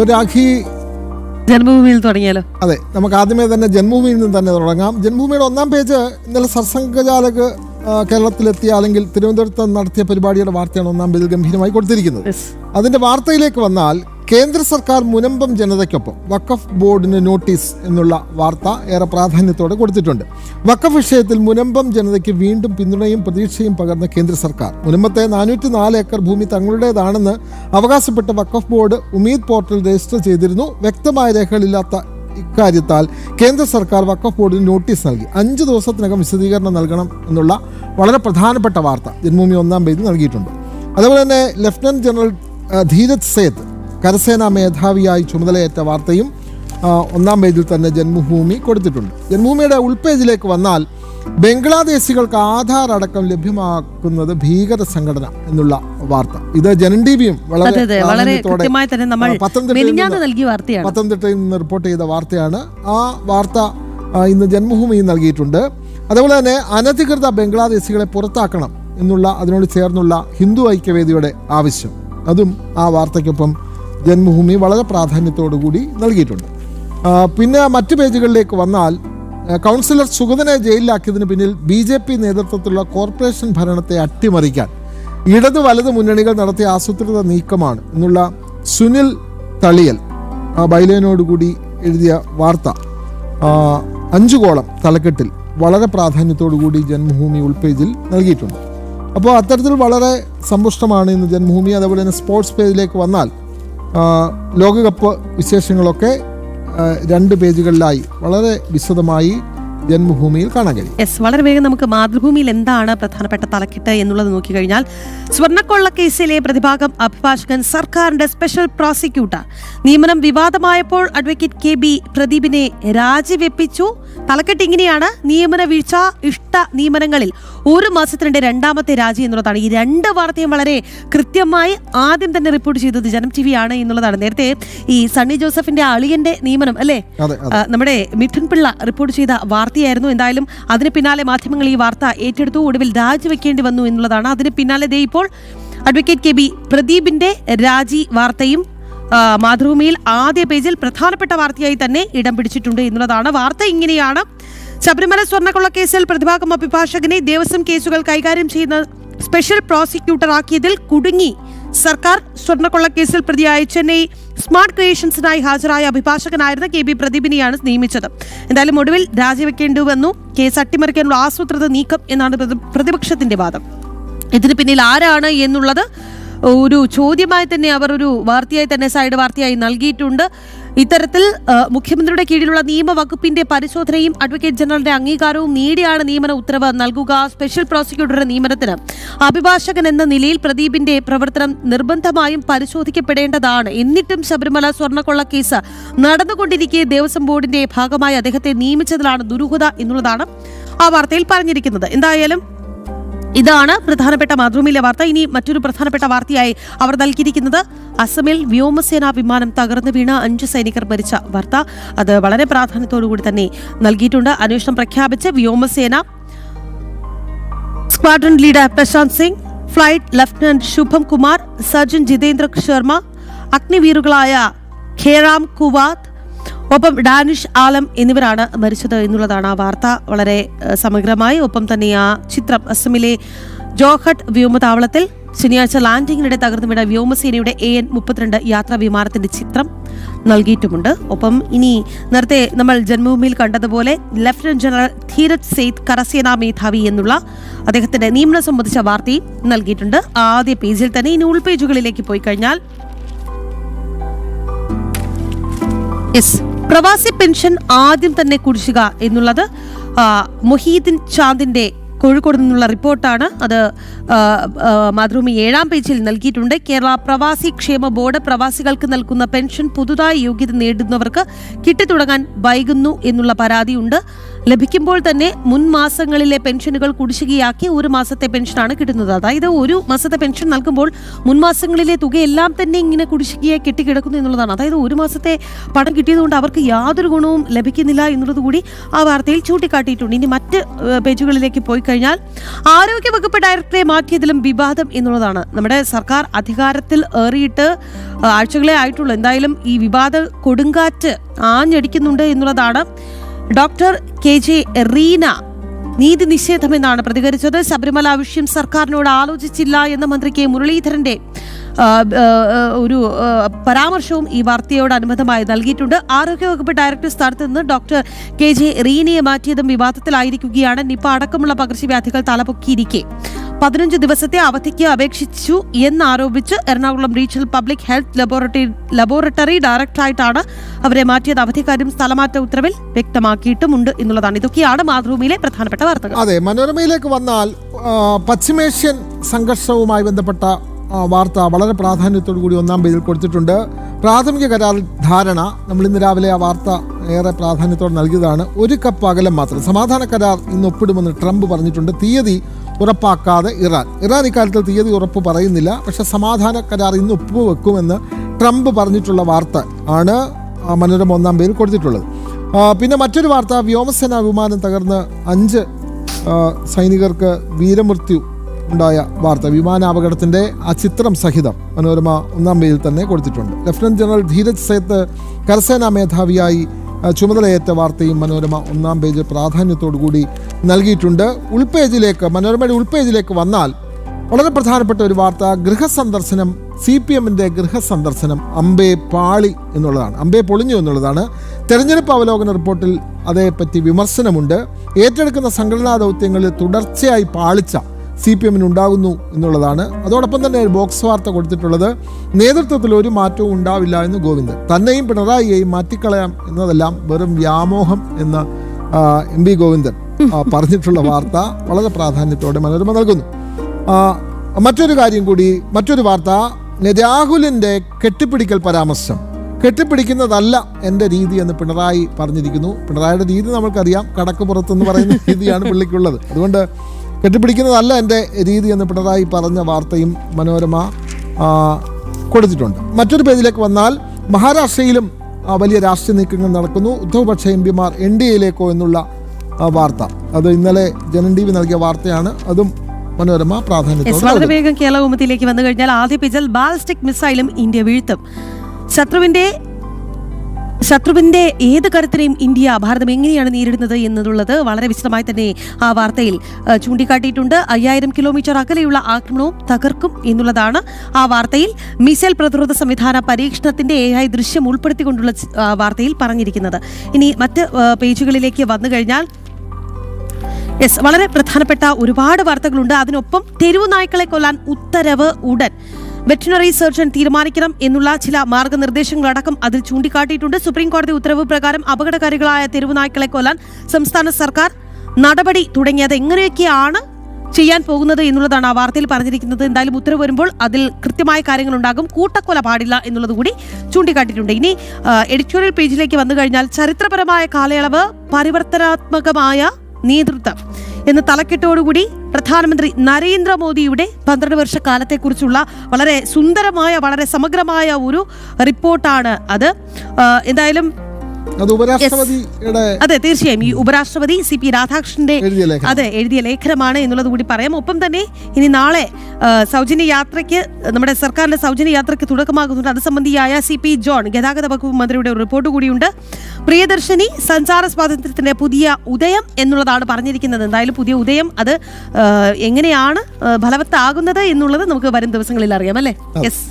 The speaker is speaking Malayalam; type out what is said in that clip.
രാഖി, ജന്മഭൂമിയിൽ തുടങ്ങിയാലോ? അതെ, നമുക്ക് ആദ്യമേ തന്നെ ജന്മഭൂമിയിൽ നിന്ന് തന്നെ തുടങ്ങാം. ജന്മഭൂമിയുടെ ഒന്നാം പേജ് ഇന്നലെ സർസംഘചാലക് കേരളത്തിലെത്തിയ അല്ലെങ്കിൽ തിരുവനന്തപുരത്ത് നടത്തിയ പരിപാടിയുടെ വാർത്തയാണ് ഒന്നാം പേജിൽ ഗംഭീരമായി കൊടുത്തിരിക്കുന്നത്. അതിന്റെ വാർത്തയിലേക്ക് വന്നാൽ, കേന്ദ്ര സർക്കാർ മുനമ്പം ജനതയ്ക്കൊപ്പം വഖഫ് ബോർഡിന് നോട്ടീസ് എന്നുള്ള വാർത്ത ഏറെ പ്രാധാന്യത്തോടെ കൊടുത്തിട്ടുണ്ട്. വഖഫ് വിഷയത്തിൽ മുനമ്പം ജനതയ്ക്ക് വീണ്ടും പിന്തുണയും പ്രതീക്ഷയും പകർന്ന കേന്ദ്ര സർക്കാർ മുനമ്പത്തെ 404 ഏക്കർ ഭൂമി തങ്ങളുടേതാണെന്ന് അവകാശപ്പെട്ട വഖഫ് ബോർഡ് ഉമീദ് പോർട്ടൽ രജിസ്റ്റർ ചെയ്തിരുന്നു. വ്യക്തമായ രേഖകളില്ലാത്ത ഇക്കാര്യത്താൽ കേന്ദ്ര സർക്കാർ വഖഫ് ബോർഡിന് നോട്ടീസ് നൽകി. 5 ദിവസത്തിനകം വിശദീകരണം നൽകണം എന്നുള്ള വളരെ പ്രധാനപ്പെട്ട വാർത്ത ജന്മഭൂമി ഒന്നാം പേജിൽ നൽകിയിട്ടുണ്ട്. അതുപോലെ തന്നെ ലഫ്റ്റനന്റ് ജനറൽ ധീരജ് സേത്ത് കരസേനാ മേധാവിയായി ചുമതലയേറ്റ വാർത്തയും ഒന്നാം പേജിൽ തന്നെ ജന്മഭൂമി കൊടുത്തിട്ടുണ്ട്. ജന്മഭൂമിയുടെ ഉൾപേജിലേക്ക് വന്നാൽ, ബംഗ്ലാദേശികൾക്ക് ആധാർ അടക്കം ലഭ്യമാക്കുന്നത് ഭീകര സംഘടന എന്നുള്ള വാർത്ത. ഇത് ജനൻ ടിവിയും പത്തനംതിട്ടയിൽ നിന്ന് റിപ്പോർട്ട് ചെയ്ത വാർത്തയാണ്. ആ വാർത്ത ഇന്ന് ജന്മഭൂമിയിൽ നൽകിയിട്ടുണ്ട്. അതുപോലെ തന്നെ അനധികൃത ബംഗ്ലാദേശികളെ പുറത്താക്കണം എന്നുള്ള അതിനോട് ചേർന്നുള്ള ഹിന്ദു ഐക്യവേദിയുടെ ആവശ്യം, അതും ആ വാർത്തയ്ക്കൊപ്പം ജന്മഭൂമി വളരെ പ്രാധാന്യത്തോടു കൂടി നൽകിയിട്ടുണ്ട്. പിന്നെ മറ്റു പേജുകളിലേക്ക് വന്നാൽ, കൗൺസിലർ സുഗതനെ ജയിലിലാക്കിയതിന് പിന്നിൽ BJP നേതൃത്വത്തിലുള്ള കോർപ്പറേഷൻ ഭരണത്തെ അട്ടിമറിക്കാൻ ഇടത് വലത് മുന്നണികൾ നടത്തിയ ആസൂത്രിത നീക്കമാണ് എന്നുള്ള സുനിൽ തളിയൽ ബൈലൈനോടുകൂടി എഴുതിയ വാർത്ത 5 കോളം തലക്കെട്ടിൽ വളരെ പ്രാധാന്യത്തോടു കൂടി ജന്മഭൂമി ഉൾപേജിൽ നൽകിയിട്ടുണ്ട്. അപ്പോൾ അത്തരത്തിൽ വളരെ സമ്പുഷ്ടമാണ് ഇന്ന് ജന്മഭൂമി. അതുപോലെ തന്നെ സ്പോർട്സ് പേജിലേക്ക് വന്നാൽ, ലോകകപ്പ് വിശേഷങ്ങളൊക്കെ 2 പേജുകളിലായി വളരെ വിശദമായി ജന്മഭൂമിയിൽ കാണാൻ കഴിയും. വളരെ വേഗം നമുക്ക് മാതൃഭൂമിയിൽ എന്താണ് പ്രധാനപ്പെട്ട തലക്കെട്ട് എന്നുള്ളത് നോക്കിക്കഴിഞ്ഞാൽ, സ്വർണ്ണക്കൊള്ള കേസിലെ പ്രതിഭാഗം അഭിഭാഷകൻ സർക്കാരിന്റെ സ്പെഷ്യൽ പ്രോസിക്യൂട്ടർ നിയമനം വിവാദമായപ്പോൾ അഡ്വക്കേറ്റ് KB പ്രദീപിനെ രാജിവെപ്പിച്ചു. തലക്കെട്ട് ഇങ്ങനെയാണ്: നിയമന വീഴ്ച, ഇഷ്ട നിയമനങ്ങളിൽ 1 മാസത്തിനിടെ 2ാമത്തെ രാജി എന്നുള്ളതാണ്. ഈ 2 വാർത്തയും വളരെ കൃത്യമായി ആദ്യം തന്നെ റിപ്പോർട്ട് ചെയ്തത് ജനം TV ആണ് എന്നുള്ളതാണ്. നേരത്തെ ഈ സണ്ണി ജോസഫിന്റെ അളിയന്റെ നിയമനം അല്ലേ, നമ്മുടെ മിഥുൻ പിള്ള റിപ്പോർട്ട് ചെയ്ത വാർത്തയായിരുന്നു. എന്തായാലും അതിന് പിന്നാലെ മാധ്യമങ്ങൾ ഈ വാർത്ത ഏറ്റെടുത്തു. ഒടുവിൽ രാജിവെക്കേണ്ടി വന്നു എന്നുള്ളതാണ്. അതിന് പിന്നാലെ ഇപ്പോൾ അഡ്വക്കേറ്റ് KB പ്രദീപിന്റെ രാജി വാർത്തയും മാതൃഭൂമിയിൽ ആദ്യ പേജിൽ പ്രധാനപ്പെട്ട വാർത്തയായി തന്നെ ഇടം പിടിച്ചിട്ടുണ്ട് എന്നുള്ളതാണ്. വാർത്ത ഇങ്ങനെയാണ്: ശബരിമല സ്വർണ്ണക്കൊള്ള കേസിൽ പ്രതിഭാഗം അഭിഭാഷകനെ ദേവസ്വം കേസുകൾ കൈകാര്യം ചെയ്യുന്ന സ്പെഷ്യൽ പ്രോസിക്യൂട്ടർ ആക്കിയതിൽ കുടുങ്ങി സർക്കാർ. സ്വർണ്ണക്കൊള്ള കേസിൽ പ്രതിയായ ചെന്നൈ സ്മാർട്ട് ക്രിയേഷൻസിനായി ഹാജരായ അഭിഭാഷകനായിരുന്ന KB പ്രദീപിനെയാണ് നിയമിച്ചത്. എന്തായാലും ഒടുവിൽ രാജിവെക്കേണ്ടി വന്നു. കേസ് അട്ടിമറിക്കാനുള്ള ആസൂത്രിത നീക്കം എന്നാണ് പ്രതിപക്ഷത്തിന്റെ വാദം. ഇതിന് പിന്നിൽ ആരാണ് എന്നുള്ളത് ഒരു ചോദ്യമായി തന്നെ അവർ ഒരു വാർത്തയായി തന്നെ സൈഡ് വാർത്തയായി നൽകിയിട്ടുണ്ട്. ഇത്തരത്തിൽ മുഖ്യമന്ത്രിയുടെ കീഴിലുള്ള നിയമവകുപ്പിന്റെ പരിശോധനയും അഡ്വക്കേറ്റ് ജനറലിന്റെ അംഗീകാരവും നേടിയാണ് നിയമന ഉത്തരവ് നൽകുക. സ്പെഷ്യൽ പ്രോസിക്യൂട്ടറുടെ നിയമനത്തിന് അഭിഭാഷകൻ എന്ന നിലയിൽ പ്രദീപിന്റെ പ്രവർത്തനം നിർബന്ധമായും പരിശോധിക്കപ്പെടേണ്ടതാണ്. എന്നിട്ടും ശബരിമല സ്വർണ്ണക്കൊള്ള കേസ് നടന്നുകൊണ്ടിരിക്കെ ദേവസ്വം ബോർഡിന്റെ ഭാഗമായി അദ്ദേഹത്തെ നിയമിച്ചതിലാണ് ദുരൂഹത എന്നുള്ളതാണ് ആ വാർത്തയിൽ പറഞ്ഞിരിക്കുന്നത്. എന്തായാലും ഇതാണ് പ്രധാനപ്പെട്ട മാതൃഭൂമിയിലെ വാർത്ത. ഇനി മറ്റൊരു പ്രധാനപ്പെട്ട വാർത്തയായി അവർ നൽകിയിരിക്കുന്നത്, അസമിൽ വ്യോമസേനാ വിമാനം തകർന്നു വീണ് 5 സൈനികർ മരിച്ച വാർത്ത. അത് വളരെ പ്രാധാന്യത്തോടുകൂടി തന്നെ നൽകിയിട്ടുണ്ട്. അന്വേഷണം പ്രഖ്യാപിച്ച് വ്യോമസേന squadron leader Prashant Singh, flight lieutenant Shubham Kumar, surgeon Jitendra Sharma, അഗ്നിവീറുകളായ ഖേറാം കുവാത്ത്, ഒപ്പം ഡാനിഷ് ആലം എന്നിവരാണ് മരിച്ചത് എന്നുള്ളതാണ് ആ വാർത്ത വളരെ സമഗ്രമായി. ഒപ്പം തന്നെ ആ ചിത്രം അസമിലെ ജോഹട്ട് വ്യോമതാവളത്തിൽ ശനിയാഴ്ച ലാൻഡിങ്ങിനിടെ തകർന്നു വീണ വ്യോമസേനയുടെ AN-32 യാത്രാ വിമാനത്തിന്റെ ചിത്രം നൽകിയിട്ടുമുണ്ട്. ഒപ്പം ഇനി നേരത്തെ നമ്മൾ ജന്മഭൂമിയിൽ കണ്ടതുപോലെ ലഫ്റ്റനന്റ് ജനറൽ ധീരജ് സേത്ത് കരസേനാ മേധാവി എന്നുള്ള അദ്ദേഹത്തിന്റെ നിയമനം സംബന്ധിച്ച വാർത്തയും നൽകിയിട്ടുണ്ട് ആദ്യ പേജിൽ തന്നെ. ഇനി ഉൾപേജുകളിലേക്ക് പോയി കഴിഞ്ഞാൽ, പ്രവാസി പെൻഷൻ ആദ്യം തന്നെ കുടിശ്ശിക എന്നുള്ളത് മൊഹീദ്ദീൻ ചാന്ദിന്റെ കോഴിക്കോട് നിന്നുള്ള റിപ്പോർട്ടാണ്. അത് മാതൃഭൂമി 7ാം പേജിൽ നൽകിയിട്ടുണ്ട്. കേരള പ്രവാസി ക്ഷേമ ബോർഡ് പ്രവാസികൾക്ക് നൽകുന്ന പെൻഷൻ പുതുതായി യോഗ്യത നേടുന്നവർക്ക് കിട്ടിത്തുടങ്ങാൻ വൈകുന്നു എന്നുള്ള പരാതിയുണ്ട്. ലഭിക്കുമ്പോൾ തന്നെ മുൻ മാസങ്ങളിലെ പെൻഷനുകൾ കുടിശ്ശികയാക്കി ഒരു മാസത്തെ പെൻഷനാണ് കിട്ടുന്നത്. അതായത് ഒരു മാസത്തെ പെൻഷൻ നൽകുമ്പോൾ മുൻ മാസങ്ങളിലെ തുകയെല്ലാം തന്നെ ഇങ്ങനെ കുടിശ്ശികയായി കെട്ടിക്കിടക്കുന്നു എന്നുള്ളതാണ്. അതായത് ഒരു മാസത്തെ പണം കിട്ടിയതുകൊണ്ട് അവർക്ക് യാതൊരു ഗുണവും ലഭിക്കുന്നില്ല എന്നുള്ളത് കൂടി ആ വാർത്തയിൽ ചൂണ്ടിക്കാട്ടിയിട്ടുണ്ട്. ഇനി മറ്റ് പേജുകളിലേക്ക് പോയി കഴിഞ്ഞാൽ ആരോഗ്യവകുപ്പ് ഡയറക്ടറെ മാറ്റിയതിലും വിവാദം എന്നുള്ളതാണ്. നമ്മുടെ സർക്കാർ അധികാരത്തിൽ ഏറിയിട്ട് ആഴ്ചകളെ ആയിട്ടുള്ളൂ. എന്തായാലും ഈ വിവാദ കൊടുങ്കാറ്റ് ആഞ്ഞടിക്കുന്നുണ്ട് എന്നുള്ളതാണ്. ഡോക്ടർ KJ റീന നീതി നിഷേധമെന്നാണ് പ്രതികരിച്ചത്. ശബരിമല വിഷയം സർക്കാരിനോട് ആലോചിച്ചില്ല എന്ന മന്ത്രി K മുരളീധരന്റെ ഒരു പരാമർശവും ഈ വാർത്തയോടനുബന്ധമായി നൽകിയിട്ടുണ്ട്. ആരോഗ്യവകുപ്പ് ഡയറക്ടർ സ്ഥാനത്ത് നിന്ന് ഡോക്ടർ KJ റീനയെ മാറ്റിയതും വിവാദത്തിലായിരിക്കുകയാണ്. നിപ അടക്കമുള്ള പകർച്ചവ്യാധികൾ തലപൊക്കിയിരിക്കെ 15 ദിവസത്തെ അവധിക്ക് അപേക്ഷിച്ചു എന്നാരോപിച്ച് Ernakulam regional public health laboratory ഡയറക്ടറായിട്ടാണ് അവരെ മാറ്റിയത്. അവധിക്കാര്യം സ്ഥലമാറ്റ ഉത്തരവിൽ വ്യക്തമാക്കിയിട്ടുമുണ്ട് എന്നുള്ളതാണ്. ഇതൊക്കെയാണ് മാതൃഭൂമിയിലെ പ്രധാനപ്പെട്ട വാർത്തകൾ. അതെ, മനോരമയിലേക്ക് വന്നാൽ പശ്ചിമേഷ്യൻ സംഘർഷവുമായി ബന്ധപ്പെട്ട വാർത്ത വളരെ പ്രാധാന്യത്തോടു കൂടി ഒന്നാം പേജിൽ കൊടുത്തിട്ടുണ്ട്. പ്രാഥമിക കരാർ ധാരണ, നമ്മൾ ഇന്ന് രാവിലെ ആ വാർത്ത ഏറെ പ്രാധാന്യത്തോടെ നൽകിയതാണ്. ഒരു കപ്പ് അകലം മാത്രം. സമാധാന കരാർ ഇന്ന് ഒപ്പിടുമെന്ന് ട്രംപ് പറഞ്ഞിട്ടുണ്ട്. തീയതി ഉറപ്പാക്കാതെ ഇറാൻ ഇക്കാര്യത്തിൽ തീയതി ഉറപ്പ് പറയുന്നില്ല. പക്ഷെ സമാധാന കരാർ ഇന്ന് ഒപ്പുവെക്കുമെന്ന് ട്രംപ് പറഞ്ഞിട്ടുള്ള വാർത്ത ആണ് മനോരമ ഒന്നാം പേജിൽ കൊടുത്തിട്ടുള്ളത്. പിന്നെ മറ്റൊരു വാർത്ത, വ്യോമസേനാ വിമാനം തകർന്ന് 5 സൈനികർക്ക് വീരമൃത്യു ഉണ്ടായ വാർത്ത. വിമാനാപകടത്തിൻ്റെ ആ ചിത്രം സഹിതം മനോരമ ഒന്നാം പേജിൽ തന്നെ കൊടുത്തിട്ടുണ്ട്. ലഫ്റ്റനന്റ് ജനറൽ ധീരജ് സേത്ത് കരസേനാ മേധാവിയായി ചുമതലയേറ്റ വാർത്തയും മനോരമ ഒന്നാം പേജ് പ്രാധാന്യത്തോടു കൂടി നൽകിയിട്ടുണ്ട്. മനോരമയുടെ ഉൾപേജിലേക്ക് വന്നാൽ വളരെ പ്രധാനപ്പെട്ട ഒരു വാർത്ത, ഗൃഹസന്ദർശനം, CPMന്റെ ഗൃഹസന്ദർശനം അമ്പേ പാളി എന്നുള്ളതാണ്. അമ്പേ പൊളിഞ്ഞു എന്നുള്ളതാണ്. തെരഞ്ഞെടുപ്പ് അവലോകന റിപ്പോർട്ടിൽ അതേപ്പറ്റി വിമർശനമുണ്ട്. ഏറ്റെടുക്കുന്ന സംഘടനാ ദൗത്യങ്ങളിൽ തുടർച്ചയായി പാളിച്ച CPMനുണ്ടാകുന്നു എന്നുള്ളതാണ്. അതോടൊപ്പം തന്നെ ഒരു ബോക്സ് വാർത്ത കൊടുത്തിട്ടുള്ളത്, നേതൃത്വത്തിൽ ഒരു മാറ്റവും ഉണ്ടാവില്ല എന്ന് ഗോവിന്ദൻ. തന്നെയും പിണറായിയെയും മാറ്റിക്കളയാം എന്നതെല്ലാം വെറും വ്യാമോഹം എന്ന് MV ഗോവിന്ദൻ പറഞ്ഞിട്ടുള്ള വാർത്ത വളരെ പ്രാധാന്യത്തോടെ മനോരമ നൽകുന്നു. മറ്റൊരു വാർത്ത, രാഹുലിൻ്റെ കെട്ടിപ്പിടിക്കൽ പരാമർശം. കെട്ടിപ്പിടിക്കുന്നതല്ല എൻ്റെ രീതി എന്ന് പിണറായി പറഞ്ഞിരിക്കുന്നു. പിണറായിയുടെ രീതി നമ്മൾക്കറിയാം, കടക്ക് പുറത്തെന്ന് പറയുന്ന രീതിയാണ് പുള്ളിക്കുള്ളത്. അതുകൊണ്ട് കെട്ടിപ്പിടിക്കുന്നതല്ല എൻ്റെ രീതി എന്ന് പിണറായി പറഞ്ഞ വാർത്തയും മനോരമ കൊടുത്തിട്ടുണ്ട്. മറ്റൊരു പേജിലേക്ക് വന്നാൽ മഹാരാഷ്ട്രയിലും വലിയ രാഷ്ട്രീയ നീക്കങ്ങൾ നടക്കുന്നു. ഉദ്ധവ് പക്ഷേ MPമാർ NDAയിലേക്കോ എന്നുള്ള വാർത്ത, അത് ഇന്നലെ ജനൻ TV നൽകിയ വാർത്തയാണ്. അതും മനോരമ പ്രാധാന്യത്തോടെ. വളരെ വേഗം കേരളകൗമുദിയിലേക്ക് വന്നു കഴിഞ്ഞാൽ ആദ്യ പേജിൽ ബാലിസ്റ്റിക് മിസൈലും ഇന്ത്യ വീഴ്ത്തും. ശത്രുവിന്റെ ഏത് കരുത്തിനെയും ഭാരതം എങ്ങനെയാണ് നേരിടുന്നത് എന്നുള്ളത് വളരെ വിശദമായി തന്നെ ആ വാർത്തയിൽ ചൂണ്ടിക്കാട്ടിയിട്ടുണ്ട്. 5000 കിലോമീറ്റർ അകലെയുള്ള ആക്രമണവും തകർക്കും എന്നുള്ളതാണ് ആ വാർത്തയിൽ. മിസൈൽ പ്രതിരോധ സംവിധാന പരീക്ഷണത്തിന്റെ AI ദൃശ്യം ഉൾപ്പെടുത്തിക്കൊണ്ടുള്ള വാർത്തയിൽ പറഞ്ഞിരിക്കുന്നത്. ഇനി മറ്റ് പേജുകളിലേക്ക് വന്നു കഴിഞ്ഞാൽ വളരെ പ്രധാനപ്പെട്ട ഒരുപാട് വാർത്തകളുണ്ട്. അതിനൊപ്പം തെരുവു നായ്ക്കളെ കൊല്ലാൻ ഉത്തരവ് ഉടൻ. വെറ്റിനറി സർജൻ തീരുമാനിക്കണം എന്നുള്ള ചില മാർഗനിർദ്ദേശങ്ങളടക്കം അതിൽ ചൂണ്ടിക്കാട്ടിയിട്ടുണ്ട്. സുപ്രീം കോടതി ഉത്തരവ് പ്രകാരം അപകടകാരികളായ തെരുവു നായ്ക്കളെ കൊല്ലാൻ സംസ്ഥാന സർക്കാർ നടപടി തുടങ്ങിയത് എങ്ങനെയൊക്കെയാണ് ചെയ്യാൻ പോകുന്നത് എന്നുള്ളതാണ് ആ വാർത്തയിൽ പറഞ്ഞിരിക്കുന്നത്. എന്തായാലും ഉത്തരവ് വരുമ്പോൾ അതിൽ കൃത്യമായ കാര്യങ്ങളുണ്ടാകും. കൂട്ടക്കൊല പാടില്ല എന്നുള്ളത് കൂടി ചൂണ്ടിക്കാട്ടിയിട്ടുണ്ട്. ഇനി എഡിറ്റോറിയൽ പേജിലേക്ക് വന്നു കഴിഞ്ഞാൽ ചരിത്രപരമായ കാലയളവ്, പരിവർത്തനാത്മകമായ നേതൃത്വം എന്ന തലക്കെട്ടോടുകൂടി പ്രധാനമന്ത്രി നരേന്ദ്രമോദിയുടെ 12 വർഷക്കാലത്തെക്കുറിച്ചുള്ള വളരെ സുന്ദരമായ, വളരെ സമഗ്രമായ ഒരു റിപ്പോർട്ടാണ് അത്. എന്തായാലും അതെ, തീർച്ചയായും ഈ ഉപരാഷ്ട്രപതി CP രാധാകൃഷ്ണന്റെ എഴുതിയ ലേഖനമാണ് എന്നുള്ളത് കൂടി പറയാം. ഒപ്പം തന്നെ ഇനി നാളെ സൗജന്യ യാത്രയ്ക്ക്, നമ്മുടെ സർക്കാരിന്റെ സൗജന്യ യാത്രയ്ക്ക് തുടക്കമാകുന്നുണ്ട്. അത് സംബന്ധിയായ CP ജോൺ ഗതാഗത വകുപ്പ് മന്ത്രിയുടെ ഒരു റിപ്പോർട്ട് കൂടിയുണ്ട്. പ്രിയദർശിനി സഞ്ചാര സ്വാതന്ത്ര്യത്തിന്റെ പുതിയ ഉദയം എന്നുള്ളതാണ് പറഞ്ഞിരിക്കുന്നത്. എന്തായാലും പുതിയ ഉദയം അത് എങ്ങനെയാണ് ഫലവത്താകുന്നത് എന്നുള്ളത് നമുക്ക് വരും ദിവസങ്ങളിൽ അറിയാം, അല്ലേ? യെസ്.